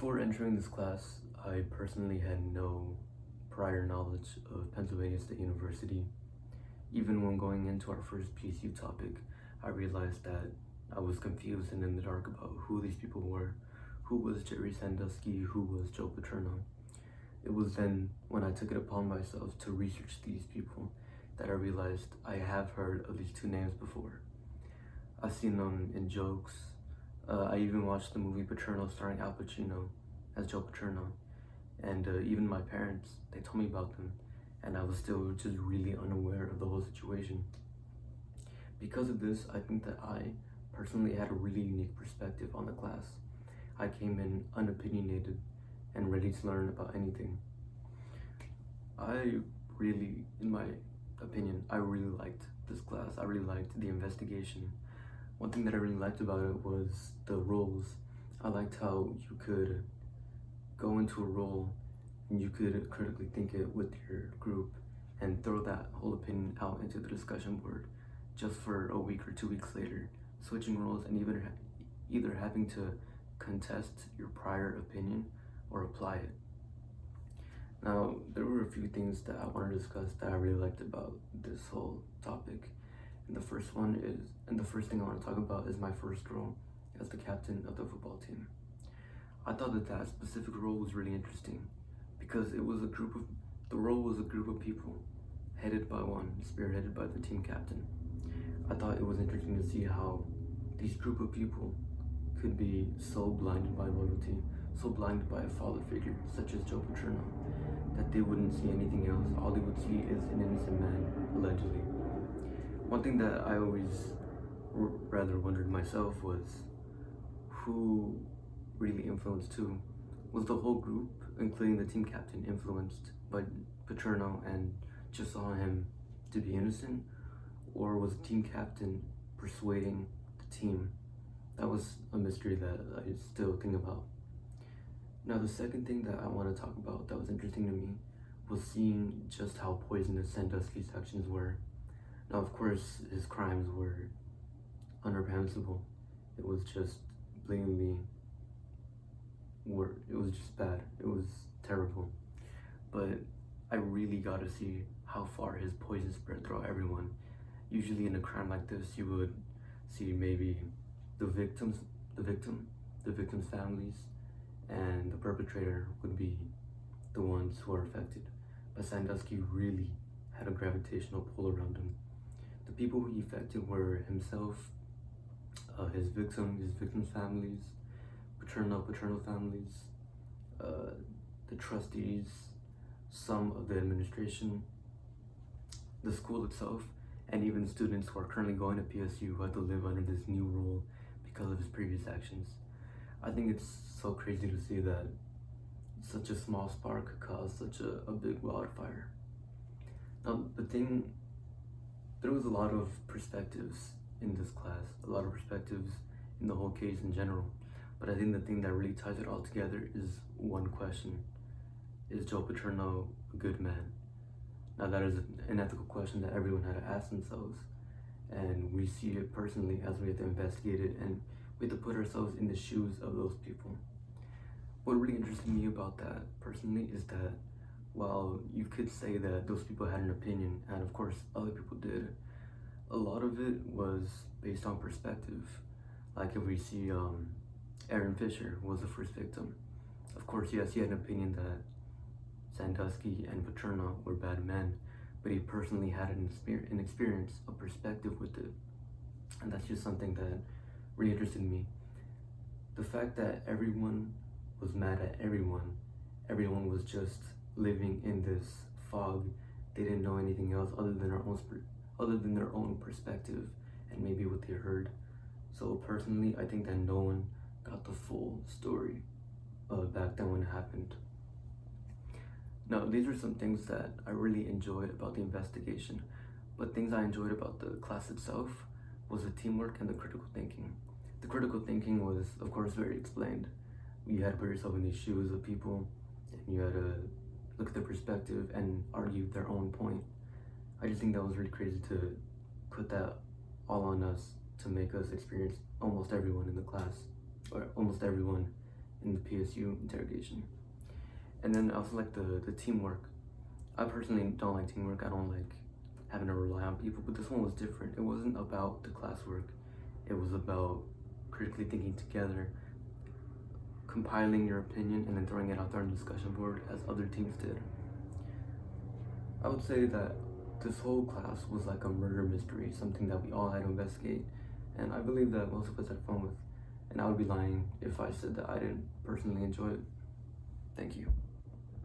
Before entering this class, I personally had no prior knowledge of Pennsylvania State University. Even when going into our first PSU topic, I realized that I was confused and in the dark about who these people were. Who was Jerry Sandusky? Who was Joe Paterno? It was then when I took it upon myself to research these people that I realized I have heard of these two names before. I've seen them in jokes. I even watched the movie Paterno starring Al Pacino as Joe Paterno. And even my parents, they told me about them. And I was still just really unaware of the whole situation. Because of this, I think that I personally had a really unique perspective on the class. I came in unopinionated and ready to learn about anything. In my opinion, I really liked this class. I really liked the investigation. One thing that I really liked about it was the roles. I liked how you could go into a role and you could critically think it with your group and throw that whole opinion out into the discussion board just for a week or 2 weeks later, switching roles and either having to contest your prior opinion or apply it. Now, there were a few things that I want to discuss that I really liked about this whole topic. And the first thing I want to talk about is my first role as the captain of the football team. I thought that specific role was really interesting because the role was a group of people headed by one, spearheaded by the team captain. I thought it was interesting to see how these group of people could be so blinded by loyalty, so blinded by a father figure such as Joe Paterno, that they wouldn't see anything else. All they would see is an innocent man, allegedly. One thing that I always rather wondered myself was who really influenced who. Was the whole group, including the team captain, influenced by Paterno and just saw him to be innocent? Or was the team captain persuading the team? That was a mystery that I still think about. Now, the second thing that I want to talk about that was interesting to me was seeing just how poisonous Sandusky's actions were. Now, of course, his crimes were unreprehensible. It was just blatantly it was just bad. It was terrible. But I really got to see how far his poison spread throughout everyone. Usually in a crime like this, you would see maybe the victim's families, and the perpetrator would be the ones who are affected. But Sandusky really had a gravitational pull around him. The people who he affected were himself, his victim's families, paternal families, the trustees, some of the administration, the school itself, and even students who are currently going to PSU who have to live under this new rule because of his previous actions. I think it's so crazy to see that such a small spark could cause such a big wildfire. Now, there was a lot of perspectives in this class, a lot of perspectives in the whole case in general. But I think the thing that really ties it all together is one question. Is Joe Paterno a good man? Now, that is an ethical question that everyone had to ask themselves. And we see it personally as we have to investigate it and we have to put ourselves in the shoes of those people. What really interested me about that personally is that while you could say that those people had an opinion, and of course other people did, a lot of it was based on perspective. Like if we see Aaron Fisher was the first victim. Of course, yes, he had an opinion that Sandusky and Paterno were bad men, but he personally had an experience, a perspective with it. And that's just something that really interested me. The fact that everyone was mad at everyone was just living in this fog. They didn't know anything else other than their own perspective and maybe what they heard. So personally, I think that no one got the full story back then when it happened. Now, these are some things that I really enjoyed about the investigation, but things I enjoyed about the class itself was the teamwork and the critical thinking. The critical thinking was, of course, very explained. You had to put yourself in the shoes of people, and you had to look at their perspective and argue their own point. I just think that was really crazy to put that all on us to make us experience almost everyone in the class, or almost everyone in the PSU interrogation. And then I also like the teamwork. I personally don't like teamwork. I don't like having to rely on people, but this one was different. It wasn't about the classwork. It was about critically thinking together, compiling your opinion, and then throwing it out there on the discussion board as other teams did. I would say that this whole class was like a murder mystery, something that we all had to investigate, and I believe that most of us had fun with, and I would be lying if I said that I didn't personally enjoy it. Thank you.